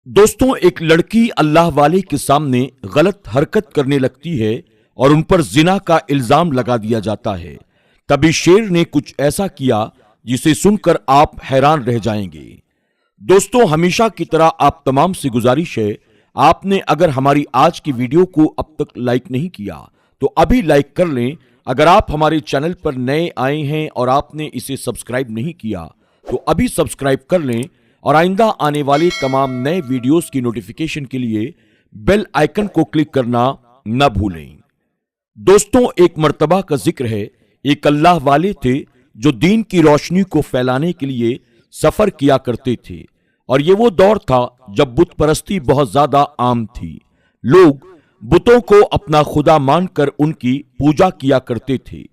दोस्तों, एक लड़की अल्लाह वाले के सामने गलत हरकत करने लगती है और उन पर जिना का इल्जाम लगा दिया जाता है। तभी शेर ने कुछ ऐसा किया जिसे सुनकर आप हैरान रह जाएंगे। दोस्तों, हमेशा की तरह आप तमाम से गुजारिश है, आपने अगर हमारी आज की वीडियो को अब तक लाइक नहीं किया तो अभी लाइक कर लें। अगर आप हमारे चैनल पर नए आए हैं और आपने इसे सब्सक्राइब नहीं किया तो अभी सब्सक्राइब कर लें और आइंदा आने वाले तमाम नए वीडियोस की नोटिफिकेशन के लिए बेल आइकन को क्लिक करना न भूलें। दोस्तों, एक मर्तबा का जिक्र है, एक अल्लाह वाले थे जो दीन की रोशनी को फैलाने के लिए सफर किया करते थे और ये वो दौर था जब बुत परस्ती बहुत ज्यादा आम थी। लोग बुतों को अपना खुदा मानकर उनकी पूजा किया करते थे।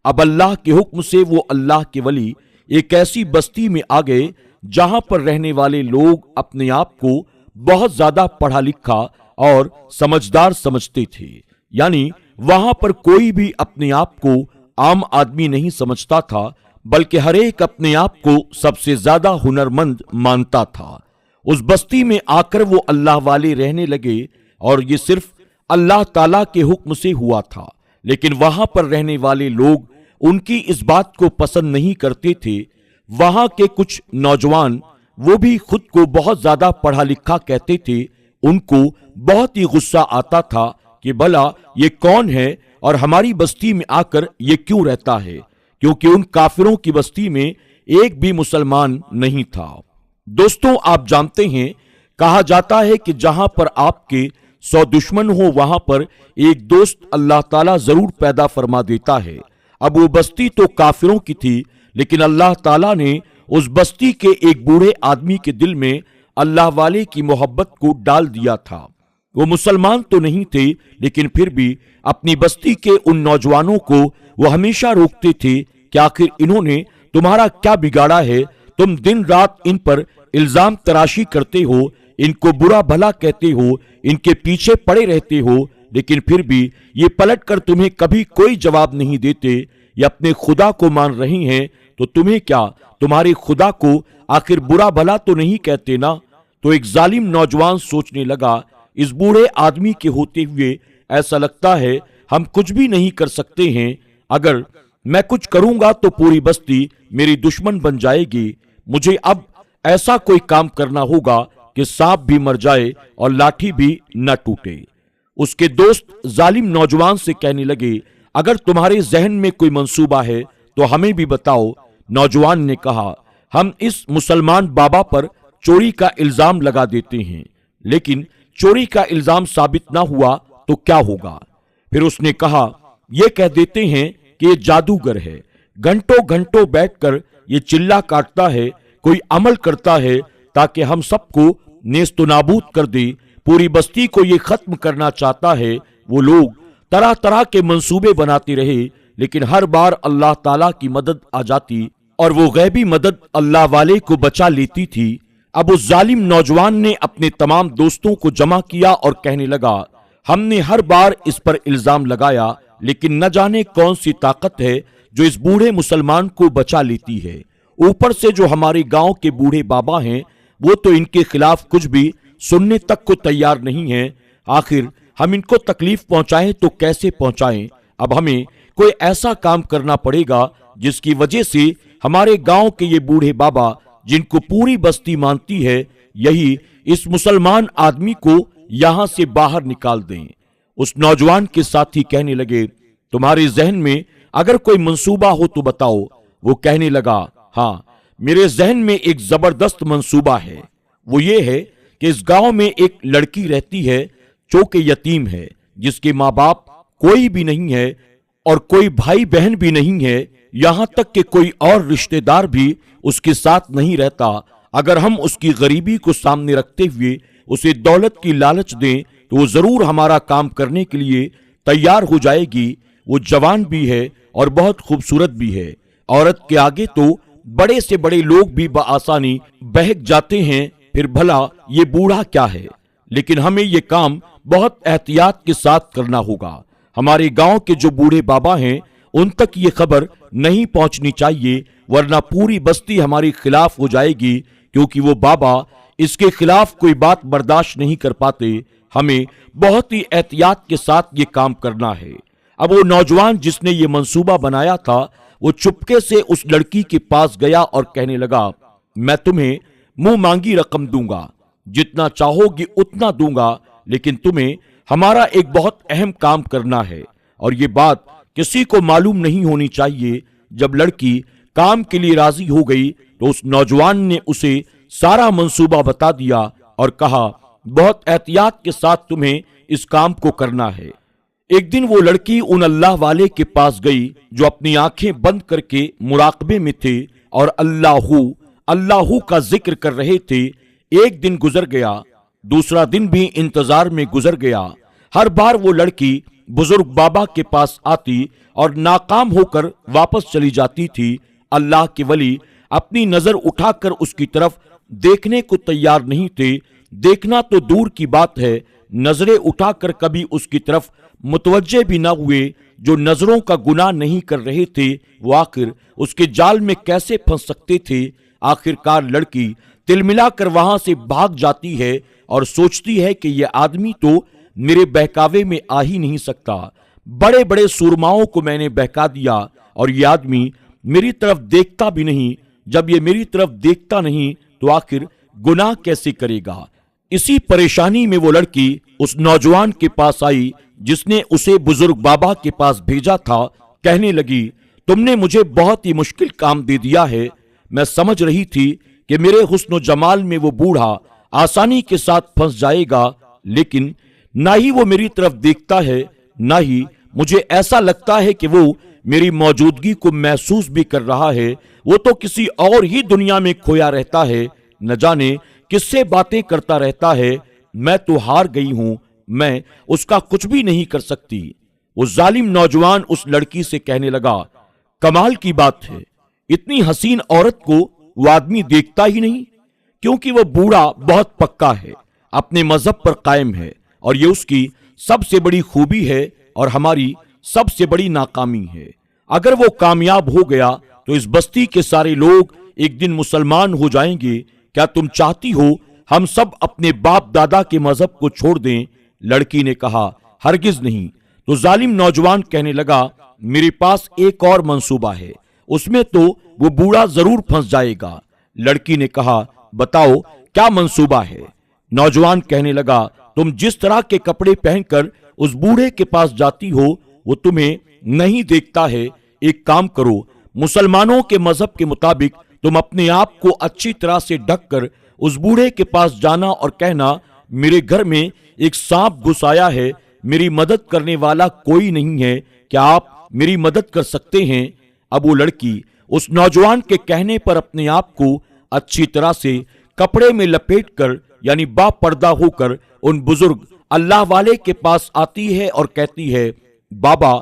अब अल्लाह के हुक्म से वो अल्लाह के वली एक ऐसी बस्ती में आ गए जहां पर रहने वाले लोग अपने आप को बहुत ज्यादा पढ़ा लिखा और समझदार समझते थे। यानी वहां पर कोई भी अपने आप को आम आदमी नहीं समझता था, बल्कि हर एक अपने आप को सबसे ज्यादा हुनरमंद मानता था। उस बस्ती में आकर वो अल्लाह वाले रहने लगे और ये सिर्फ अल्लाह ताला के हुक्म से हुआ था। लेकिन वहां पर रहने वाले लोग उनकी इस बात को पसंद नहीं करते थे। वहां के कुछ नौजवान, वो भी खुद को बहुत ज्यादा पढ़ा लिखा कहते थे, उनको बहुत ही गुस्सा आता था कि भला ये कौन है और हमारी बस्ती में आकर ये क्यों रहता है, क्योंकि उन काफिरों की बस्ती में एक भी मुसलमान नहीं था। दोस्तों, आप जानते हैं, कहा जाता है कि जहां पर आपके 100 दुश्मन हो वहां पर एक दोस्त अल्लाह ताला जरूर पैदा फरमा देता है। अब वो बस्ती तो काफिरों की थी, लेकिन अल्लाह ताला ने उस बस्ती के एक बूढ़े आदमी के दिल में अल्लाह वाले की मोहब्बत को डाल दिया था। वो मुसलमान तो नहीं थे, लेकिन फिर भी अपनी बस्ती के उन नौजवानों को वो हमेशा रोकते थे कि आखिर इन्होंने तुम्हारा क्या बिगाड़ा है, तुम दिन रात इन पर इल्जाम तराशी करते हो, इनको बुरा भला कहते हो, इनके पीछे पड़े रहते हो, लेकिन फिर भी ये पलट कर तुम्हें कभी कोई जवाब नहीं देते। ये अपने खुदा को मान रही हैं तो तुम्हें क्या, तुम्हारे खुदा को आखिर बुरा भला तो नहीं कहते ना। तो एक जालिम नौजवान सोचने लगा, इस बूढ़े आदमी के होते हुए ऐसा लगता है हम कुछ भी नहीं कर सकते हैं। अगर मैं कुछ करूंगा तो पूरी बस्ती मेरी दुश्मन बन जाएगी। मुझे अब ऐसा कोई काम करना होगा कि सांप भी मर जाए और लाठी भी न टूटे। उसके दोस्त जालिम नौजवान से कहने लगे, अगर तुम्हारे जहन में कोई मंसूबा है तो हमें भी बताओ। नौजवान ने कहा, हम इस मुसलमान बाबा पर चोरी का इल्जाम लगा देते हैं, लेकिन चोरी का इल्जाम साबित ना हुआ तो क्या होगा? फिर उसने कहा, यह कह देते हैं कि ये जादूगर है, घंटों घंटों बैठकर ये चिल्ला काटता है, कोई अमल करता है ताकि हम सबको नेस्तो नाबूद कर दे, पूरी बस्ती को ये खत्म करना चाहता है। वो लोग तरह तरह के मंसूबे बनाते रहे, लेकिन हर बार अल्लाह ताला की मदद आ जाती और वो गैबी मदद अल्लाह वाले को बचा लेती थी। अब उस जालिम नौजवान ने अपने तमाम दोस्तों को जमा किया और कहने लगा, हमने हर बार इस पर इल्जाम लगाया, लेकिन न जाने कौन सी ताकत है जो इस बूढ़े मुसलमान को बचा लेती है। ऊपर से जो हमारे गांव के बूढ़े बाबा हैं, वो तो इनके खिलाफ कुछ भी सुनने तक को तैयार नहीं है। आखिर हम इनको तकलीफ पहुंचाएं तो कैसे पहुंचाएं? अब हमें कोई ऐसा काम करना पड़ेगा जिसकी वजह से हमारे गांव के ये बूढ़े बाबा, जिनको पूरी बस्ती मानती है, यही इस मुसलमान आदमी को यहां से बाहर निकाल दें। उस नौजवान के साथी कहने लगे, तुम्हारे जहन में अगर कोई मंसूबा हो तो बताओ। वो कहने लगा, हाँ, मेरे जहन में एक जबरदस्त मंसूबा है। वो ये है कि इस गांव में एक लड़की रहती है जो कि यतीम है, जिसके माँ बाप कोई भी नहीं है और कोई भाई बहन भी नहीं है, यहां तक कि कोई और रिश्तेदार भी उसके साथ नहीं रहता। अगर हम उसकी गरीबी को सामने रखते हुए उसे दौलत की लालच दें तो वो जरूर हमारा काम करने के लिए तैयार हो जाएगी। वो जवान भी है और बहुत खूबसूरत भी है। औरत के आगे तो बड़े से बड़े लोग भी बआसानी बहक जाते हैं, फिर भला ये बूढ़ा क्या है। लेकिन हमें ये काम बहुत एहतियात के साथ करना होगा। हमारे गांव के जो बूढ़े बाबा हैं, उन तक ये खबर नहीं पहुंचनी चाहिए, वरना पूरी बस्ती हमारी खिलाफ हो जाएगी, क्योंकि वो बाबा اس کے خلاف کوئی بات برداشت نہیں کر پاتے. ہمیں بہت ہی احتیاط کے ساتھ یہ کام کرنا ہے. اب وہ نوجوان جس نے یہ منصوبہ بنایا تھا وہ چپکے سے اس لڑکی کے پاس گیا اور کہنے لگا میں تمہیں منہ مانگی رقم دوں گا, جتنا چاہو گی اتنا دوں گا, لیکن تمہیں ہمارا ایک بہت اہم کام کرنا ہے اور یہ بات کسی کو معلوم نہیں ہونی چاہیے. جب لڑکی کام کے لیے راضی ہو گئی تو اس نوجوان نے اسے سارا منصوبہ بتا دیا اور کہا بہت احتیاط کے ساتھ تمہیں اس کام کو کرنا ہے. ایک دن وہ لڑکی ان اللہ والے کے پاس گئی جو اپنی آنکھیں بند کر کے مراقبے میں تھے اور اللہ کا ذکر کر رہے تھے. ایک دن گزر گیا, دوسرا دن بھی انتظار میں گزر گیا. ہر بار وہ لڑکی بزرگ بابا کے پاس آتی اور ناکام ہو کر واپس چلی جاتی تھی. اللہ کے ولی اپنی نظر اٹھا کر اس کی طرف دیکھنے کو تیار نہیں تھے. دیکھنا تو دور کی بات ہے, نظریں اٹھا کر کبھی اس کی طرف متوجہ بھی نہ ہوئے. جو نظروں کا گناہ نہیں کر رہے تھے وہ آخر اس کے جال میں کیسے پھنس سکتے تھے. آخرکار لڑکی تل ملا کر وہاں سے بھاگ جاتی ہے اور سوچتی ہے کہ یہ آدمی تو میرے بہکاوے میں آ ہی نہیں سکتا. بڑے بڑے سورماؤں کو میں نے بہکا دیا اور یہ آدمی میری طرف دیکھتا بھی نہیں. جب یہ میری طرف دیکھتا نہیں تو آخر گناہ کیسے کرے گا. اسی پریشانی میں وہ لڑکی اس نوجوان کے پاس آئی جس نے اسے بزرگ بابا کے پاس بھیجا تھا. کہنے لگی تم نے مجھے بہت ہی مشکل کام دے دیا ہے. میں سمجھ رہی تھی کہ میرے حسن و جمال میں وہ بوڑھا آسانی کے ساتھ پھنس جائے گا, لیکن نہ ہی وہ میری طرف دیکھتا ہے, نہ ہی مجھے ایسا لگتا ہے کہ وہ میری موجودگی کو محسوس بھی کر رہا ہے. وہ تو کسی اور ہی دنیا میں کھویا رہتا ہے, نہ جانے کس سے باتیں کرتا رہتا ہے. میں تو ہار گئی ہوں, میں اس کا کچھ بھی نہیں کر سکتی. وہ ظالم نوجوان اس لڑکی سے کہنے لگا کمال کی بات ہے, اتنی حسین عورت کو وہ آدمی دیکھتا ہی نہیں, کیونکہ وہ بوڑھا بہت پکا ہے, اپنے مذہب پر قائم ہے اور یہ اس کی سب سے بڑی خوبی ہے اور ہماری سب سے بڑی ناکامی ہے. اگر وہ کامیاب ہو گیا تو اس بستی کے سارے لوگ ایک دن مسلمان ہو جائیں گے. کیا تم چاہتی ہو ہم سب اپنے باپ دادا کے مذہب کو چھوڑ دیں؟ لڑکی نے کہا ہرگز نہیں. تو ظالم نوجوان کہنے لگا میرے پاس ایک اور منصوبہ ہے, اس میں تو وہ بوڑھا ضرور پھنس جائے گا. لڑکی نے کہا بتاؤ کیا منصوبہ ہے؟ نوجوان کہنے لگا تم جس طرح کے کپڑے پہن کر اس بوڑھے کے پاس جاتی ہو وہ تمہیں نہیں دیکھتا ہے. ایک کام کرو, مسلمانوں کے مذہب کے مطابق تم اپنے آپ کو اچھی طرح سے ڈھک کر اس بوڑھے کے پاس جانا اور کہنا میرے گھر میں ایک سانپ گھس آیا ہے, میری مدد کرنے والا کوئی نہیں ہے, کیا آپ میری مدد کر سکتے ہیں؟ اب وہ لڑکی اس نوجوان کے کہنے پر اپنے آپ کو اچھی طرح سے کپڑے میں لپیٹ کر یعنی با پردہ ہو کر ان بزرگ اللہ والے کے پاس آتی ہے اور کہتی ہے بابا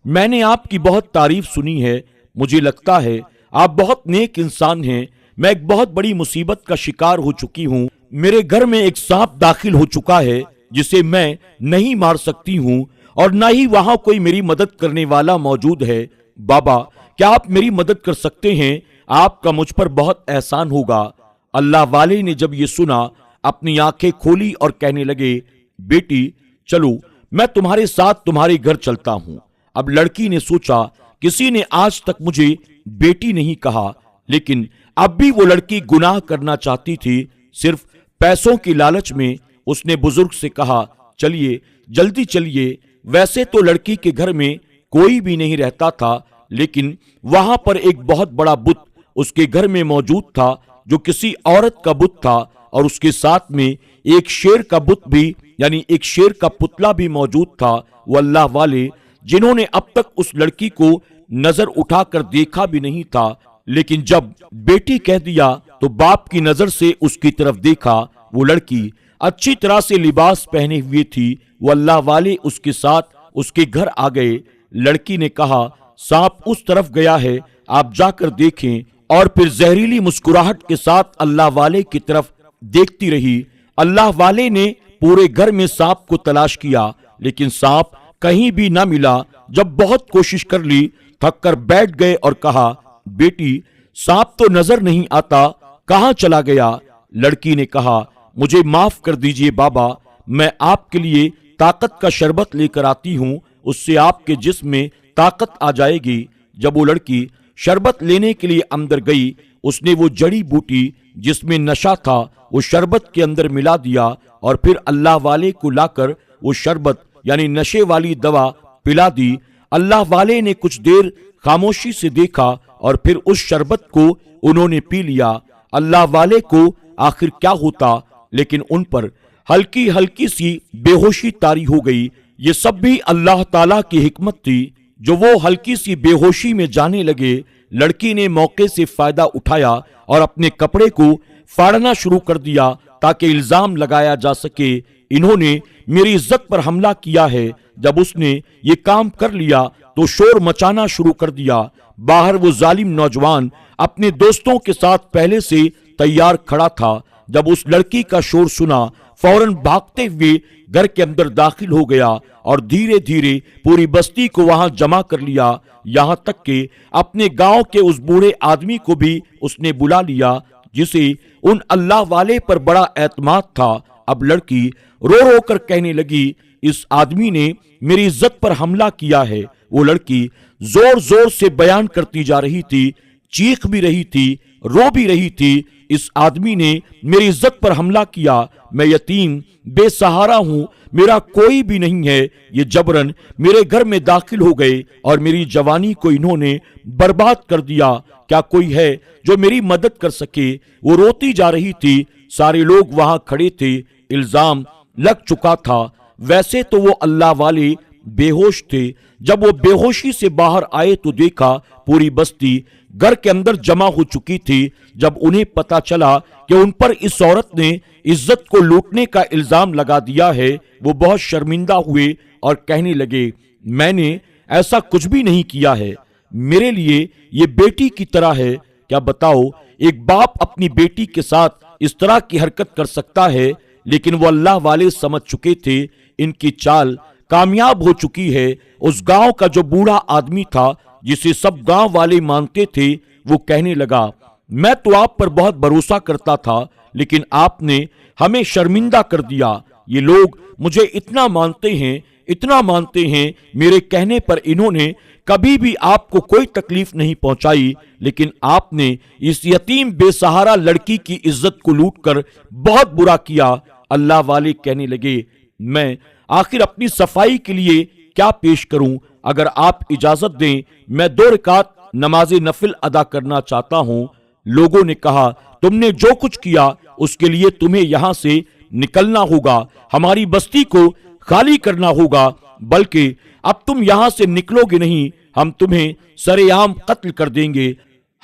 میں نے آپ کی بہت تعریف سنی ہے, مجھے لگتا ہے آپ بہت نیک انسان ہیں. میں ایک بہت بڑی مصیبت کا شکار ہو چکی ہوں. میرے گھر میں ایک سانپ داخل ہو چکا ہے جسے میں نہیں مار سکتی ہوں اور نہ ہی وہاں کوئی میری مدد کرنے والا موجود ہے. بابا کیا آپ میری مدد کر سکتے ہیں؟ آپ کا مجھ پر بہت احسان ہوگا. اللہ والے نے جب یہ سنا اپنی آنکھیں کھولی اور کہنے لگے بیٹی چلو میں تمہارے ساتھ تمہارے گھر چلتا ہوں. اب لڑکی نے سوچا کسی نے آج تک مجھے بیٹی نہیں کہا, لیکن اب بھی وہ لڑکی گناہ کرنا چاہتی تھی. صرف پیسوں کی لالچ میں اس نے بزرگ سے کہا چلیے جلدی چلیے. ویسے تو لڑکی کے گھر میں کوئی بھی نہیں رہتا تھا, لیکن وہاں پر ایک بہت بڑا بت اس کے گھر میں موجود تھا جو کسی عورت کا بت تھا اور اس کے ساتھ میں ایک شیر کا بت بھی یعنی ایک شیر کا پتلا بھی موجود تھا. وہ اللہ والے جنہوں نے اب تک اس لڑکی کو نظر اٹھا کر دیکھا بھی نہیں تھا, لیکن جب بیٹی کہہ دیا تو باپ کی نظر سے اس کی طرف دیکھا. وہ لڑکی اچھی طرح سے لباس پہنے ہوئے تھی. وہ اللہ والے اس کے ساتھ اس کے گھر آ گئے. لڑکی نے کہا سانپ اس طرف گیا ہے, آپ جا کر دیکھیں, اور پھر زہریلی مسکراہٹ کے ساتھ اللہ والے کی طرف دیکھتی رہی. اللہ والے نے پورے گھر میں سانپ کو تلاش کیا لیکن سانپ کہیں بھی نہ ملا. جب بہت کوشش کر لی تھک کر بیٹھ گئے اور کہا بیٹی سانپ تو نظر نہیں آتا, کہاں چلا گیا؟ لڑکی نے کہا مجھے معاف کر دیجئے بابا، میں آپ کے لیے طاقت کا شربت لے کر آتی ہوں، اس سے آپ کے جسم میں طاقت آ جائے گی۔ جب وہ لڑکی شربت لینے کے لیے اندر گئی، اس نے وہ جڑی بوٹی جس میں نشہ تھا وہ شربت کے اندر ملا دیا اور پھر اللہ والے کو لا کر وہ شربت یعنی نشے والی دوا پلا دی۔ اللہ والے نے کچھ دیر خاموشی سے دیکھا اور پھر اس شربت کو انہوں نے پی لیا۔ اللہ والے کو آخر کیا ہوتا، لیکن ان پر ہلکی ہلکی سی بے ہوشی طاری ہو گئی۔ یہ سب بھی اللہ تعالیٰ کی حکمت تھی جو وہ ہلکی سی بے ہوشی میں جانے لگے۔ لڑکی نے موقع سے فائدہ اٹھایا اور اپنے کپڑے کو پھاڑنا شروع کر دیا تاکہ الزام لگایا جا سکے انہوں نے میری عزت پر حملہ کیا ہے۔ جب اس نے یہ کام کر لیا تو شور مچانا شروع کر دیا۔ باہر وہ ظالم نوجوان اپنے دوستوں کے ساتھ پہلے سے تیار کھڑا تھا۔ جب اس لڑکی کا شور سنا فوراً بھاگتے ہوئے گھر کے اندر داخل ہو گیا اور دھیرے دھیرے پوری بستی کو وہاں جمع کر لیا، یہاں تک کہ اپنے گاؤں کے اس بوڑھے آدمی کو بھی اس نے بلا لیا جسے ان اللہ والے پر بڑا اعتماد تھا۔ اب لڑکی رو رو کر کہنے لگی اس آدمی نے میری عزت پر حملہ کیا ہے۔ وہ لڑکی زور زور سے بیان کرتی جا رہی تھی، چیخ بھی رہی تھی، رو بھی رہی تھی، اس آدمی نے میری عزت پر حملہ کیا، میں یتیم بے سہارا ہوں، میرا کوئی بھی نہیں ہے، یہ جبرن میرے گھر میں داخل ہو گئے اور میری جوانی کو انہوں نے برباد کر دیا، کیا کوئی ہے جو میری مدد کر سکے؟ وہ روتی جا رہی تھی، سارے لوگ وہاں کھڑے تھے، الزام لگ چکا تھا۔ ویسے تو وہ اللہ والے بے ہوش تھے، جب وہ بے ہوشی سے باہر آئے تو دیکھا پوری بستی گھر کے اندر جمع ہو چکی تھی۔ جب انہیں پتا چلا کہ ان پر اس عورت نے عزت کو لوٹنے کا الزام لگا دیا ہے، وہ بہت شرمندہ ہوئے اور کہنے لگے میں نے ایسا کچھ بھی نہیں کیا ہے، میرے لیے یہ بیٹی کی طرح ہے، کیا بتاؤ ایک باپ اپنی بیٹی کے ساتھ اس طرح کی حرکت کر سکتا ہے؟ لیکن وہ اللہ والے سمجھ چکے تھے ان کی چال کامیاب ہو چکی ہے۔ اس گاؤں کا جو بوڑھا آدمی تھا جسے سب گاؤں والے مانتے تھے، وہ کہنے لگا میں تو آپ پر بہت بھروسہ کرتا تھا لیکن آپ نے ہمیں شرمندہ کر دیا۔ یہ لوگ مجھے اتنا مانتے ہیں، میرے کہنے پر انہوں نے کبھی بھی آپ کو کوئی تکلیف نہیں پہنچائی، لیکن آپ نے اس یتیم بے سہارا لڑکی کی عزت کو لوٹ کر بہت برا کیا۔ اللہ والے کہنے لگے میں آخر اپنی صفائی کے لیے کیا پیش کروں؟ اگر آپ اجازت دیں میں 2 رکعت نماز نفل ادا کرنا چاہتا ہوں۔ لوگوں نے کہا تم نے جو کچھ کیا اس کے لیے تمہیں یہاں سے نکلنا ہوگا، ہماری بستی کو خالی کرنا ہوگا، بلکہ اب تم یہاں سے نکلو گے نہیں، ہم تمہیں سرے عام قتل کر دیں گے،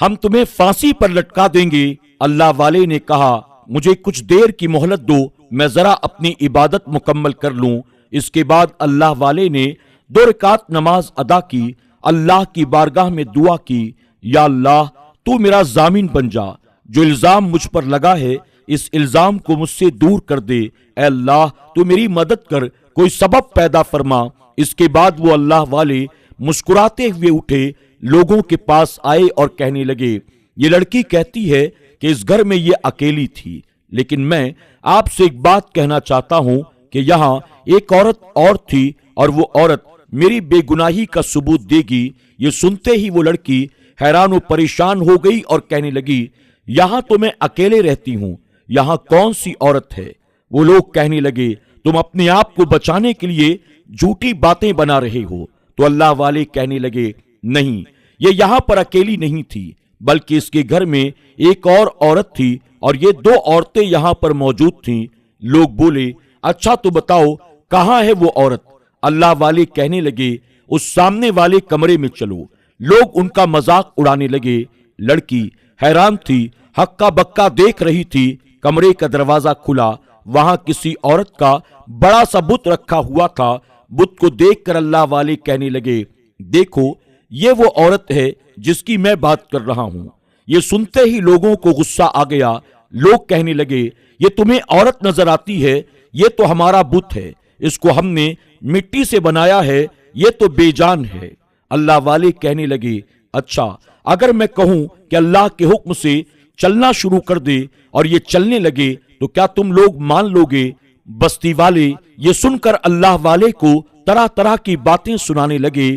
ہم تمہیں پھانسی پر لٹکا دیں گے۔ اللہ والے نے کہا مجھے کچھ دیر کی مہلت دو، میں ذرا اپنی عبادت مکمل کر لوں۔ اس کے بعد اللہ والے نے 2 رکعت نماز ادا کی، اللہ کی بارگاہ میں دعا کی یا اللہ تو میرا ضامن بن جا، جو الزام مجھ پر لگا ہے اس الزام کو مجھ سے دور کر دے، اے اللہ تو میری مدد کر، کوئی سبب پیدا فرما۔ اس کے بعد وہ اللہ والے مسکراتے ہوئے اٹھے، لوگوں کے پاس آئے اور کہنے لگے یہ لڑکی کہتی ہے کہ اس گھر میں یہ اکیلی تھی، لیکن میں آپ سے ایک بات کہنا چاہتا ہوں کہ یہاں ایک عورت اور تھی اور وہ عورت میری بے گناہی کا ثبوت دے گی۔ یہ سنتے ہی وہ لڑکی حیران و پریشان ہو گئی اور کہنے لگی یہاں تو میں اکیلے رہتی ہوں، یہاں کون سی عورت ہے؟ وہ لوگ کہنے لگے تم اپنے آپ کو بچانے کے لیے جھوٹی باتیں بنا رہے ہو۔ تو اللہ والے کہنے لگے نہیں، یہ یہاں پر اکیلی نہیں تھی بلکہ اس کے گھر میں ایک اور عورت تھی اور یہ 2 عورتیں یہاں پر موجود تھیں۔ لوگ بولے اچھا تو بتاؤ کہاں ہے وہ عورت؟ اللہ والے کہنے لگے اس سامنے والے کمرے میں چلو۔ لوگ ان کا مذاق اڑانے لگے۔ لڑکی حیران تھی، ہکا بکا دیکھ رہی تھی۔ کمرے کا دروازہ کھلا، وہاں کسی عورت کا بڑا سا بت رکھا ہوا تھا۔ بت کو دیکھ کر اللہ والے کہنے لگے دیکھو یہ وہ عورت ہے جس کی میں بات کر رہا ہوں۔ یہ سنتے ہی لوگوں کو غصہ آ گیا۔ لوگ کہنے لگے یہ تمہیں عورت نظر آتی ہے؟ یہ تو ہمارا بت ہے، اس کو ہم نے مٹی سے بنایا ہے، یہ تو بے جان ہے۔ اللہ والے کہنے لگے اچھا اگر میں کہوں کہ اللہ کے حکم سے चलना शुरू कर दे और ये चलने लगे तो क्या तुम लोग मान लोगे? बस्ती वाले ये सुनकर अल्लाह वाले को तरह तरह की बातें सुनाने लगे।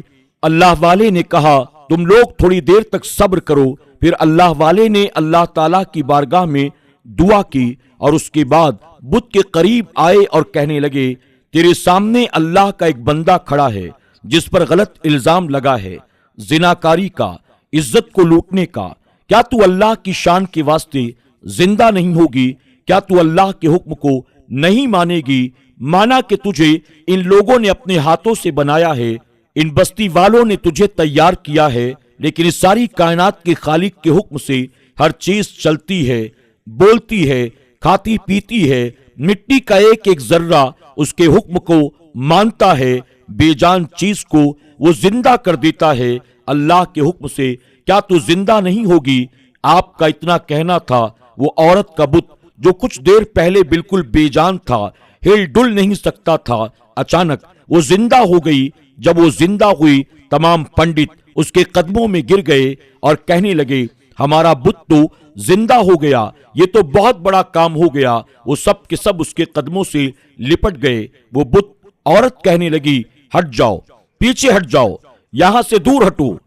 अल्लाह वाले ने कहा, तुम लोग थोड़ी देर तक सब्र करो। फिर अल्लाह वाले ने अल्लाह ताला की बारगाह में दुआ की और उसके बाद बुत के करीब आए और कहने लगे, तेरे सामने अल्लाह का एक बंदा खड़ा है जिस पर गलत इल्जाम लगा है, जिनाकारी का, इज्जत को लूटने का। क्या तू अल्लाह की शान के वास्ते जिंदा नहीं होगी? क्या तू अल्लाह के हुक्म को नहीं मानेगी? माना कि तुझे इन लोगों ने अपने हाथों से बनाया है, इन बस्ती वालों ने तुझे तैयार किया है, लेकिन इस सारी कायनात के खालिक के हुक्म से हर चीज चलती है, बोलती है, खाती पीती है। मिट्टी का एक एक जर्रा उसके हुक्म को मानता है, बेजान चीज को वो जिंदा कर देता है अल्लाह के हुक्म से। क्या तू जिंदा नहीं होगी? आपका इतना कहना था। वो औरत का बुत जो कुछ देर पहले बिल्कुल बेजान था, हिल डुल नहीं सकता था, अचानक वो जिंदा हो गई। जब वो जिंदा हुई, तमाम पंडित उसके कदमों में गिर गए और कहने लगे, हमारा बुत तो जिंदा हो गया, ये तो बहुत बड़ा काम हो गया। वो सब के सब उसके कदमों से लिपट गए। वो बुत औरत कहने लगी, हट जाओ, पीछे हट जाओ, यहां से दूर हटो।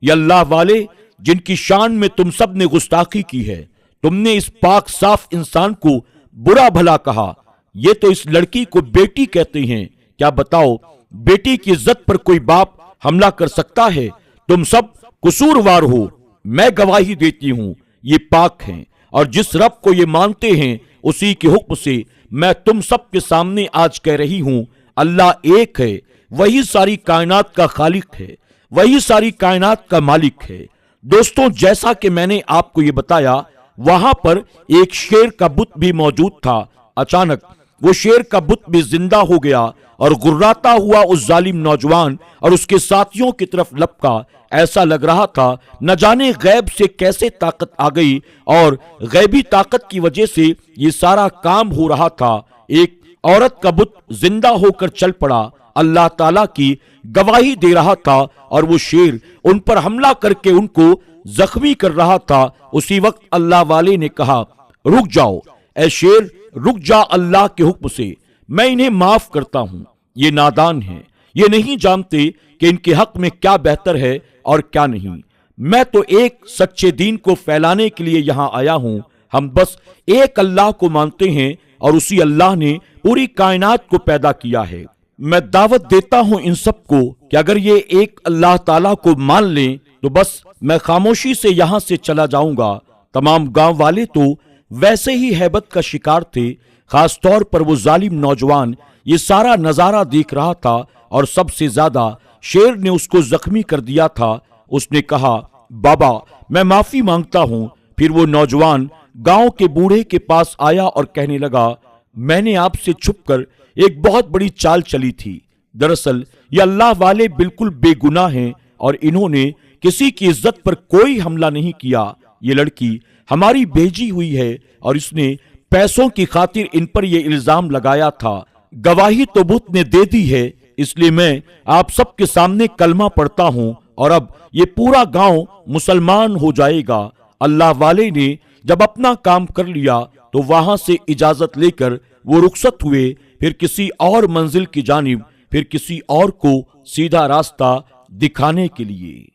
ये अल्लाह वाले जिनकी शान में तुम सब ने गुस्ताखी की है, तुमने इस पाक साफ इंसान को बुरा भला कहा। ये तो इस लड़की को बेटी कहते हैं। क्या बताओ, बेटी की इज्जत पर कोई बाप हमला कर सकता है? तुम सब कसूरवार हो। मैं गवाही देती हूं, ये पाक हैं और जिस रब को ये मानते हैं उसी के हुक्म से मैं तुम सब के सामने आज कह रही हूं, अल्लाह एक है, वही सारी कायनात का खालिक है, वही सारी कायनात का मालिक है। दोस्तों, जैसा कि मैंने आपको ये बताया, वहां पर एक शेर का बुत भी मौजूद था। अचानक वो शेर का बुत भी जिंदा हो गया और गुर्राता हुआ उस जालिम नौजवान और उसके साथियों की तरफ लपका। ऐसा लग रहा था न जाने गैब से कैसे ताकत आ गई और गैबी ताकत की वजह से ये सारा काम हो रहा था। एक औरत का बुत जिंदा होकर चल पड़ा, अल्लाह ताला की गवाही दे रहा था और वो शेर उन पर हमला करके उनको जख्मी कर रहा था। उसी वक्त अल्लाह वाले ने कहा, रुक जाओ ऐ शेर, रुक जा अल्लाह के हुक्म से, मैं इन्हें माफ करता हूं। ये नादान हैं, ये नहीं जानते कि इनके हक में क्या बेहतर है और क्या नहीं। मैं तो एक सच्चे दीन को फैलाने के लिए यहां आया हूं। हम बस एक अल्लाह को मानते हैं और उसी अल्लाह ने पूरी कायनात को पैदा किया है। मैं दावत देता हूं इन सबको कि अगर ये एक अल्लाह ताला को मान लें तो बस मैं खामोशी से यहां से चला जाऊंगा। तमाम गांव वाले तो वैसे ही हैबत का शिकार थे, खास तौर पर वो जालिम नौजवान ये सारा नजारा देख रहा था और सबसे ज्यादा शेर ने उसको जख्मी कर दिया था। उसने कहा, बाबा मैं माफी मांगता हूं। फिर वो नौजवान गांव के बूढ़े के पास आया और कहने लगा, मैंने आपसे छुपकर एक बहुत बड़ी चाल चली थी। दरअसल ये अल्लाह वाले बिल्कुल बेगुनाह हैं और इन्होंने किसी की इज्जत पर कोई हमला नहीं किया। ये लड़की हमारी भेजी हुई है और इसने पैसों की खातिर इन पर यह इल्जाम लगाया था। गवाही तो बुत ने दे दी है, इसलिए मैं आप सबके सामने कलमा पढ़ता हूं और अब ये पूरा गांव मुसलमान हो जाएगा। अल्लाह वाले ने जब अपना काम कर लिया तो वहां से इजाजत लेकर वो रुखसत हुए, फिर किसी और मंजिल की जानिब, फिर किसी और को सीधा रास्ता दिखाने के लिए।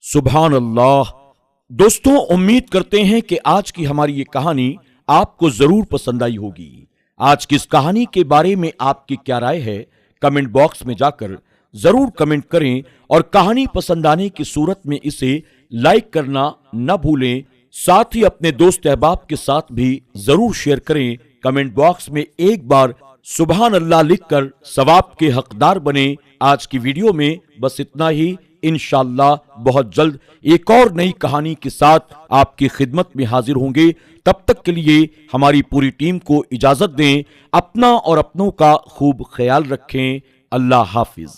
सुभान अल्लाह। दोस्तों, उम्मीद करते हैं कि आज की हमारी ये कहानी आपको जरूर पसंद आई होगी। आज की इस कहानी के बारे में आपकी क्या राय है, कमेंट बॉक्स में जाकर जरूर कमेंट करें और कहानी पसंद आने की सूरत में इसे लाइक करना न भूलें। साथ ही अपने दोस्त अहबाब के साथ भी जरूर शेयर करें। कमेंट बॉक्स में एक बार सुभान अल्लाह लिखकर सवाब के हकदार बने। आज की वीडियो में बस इतना ही। इंशाअल्लाह बहुत जल्द एक और नई कहानी के साथ आपकी खिदमत में हाजिर होंगे। तब तक के लिए हमारी पूरी टीम को इजाजत दें। अपना और अपनों का खूब ख्याल रखें। अल्लाह हाफिज।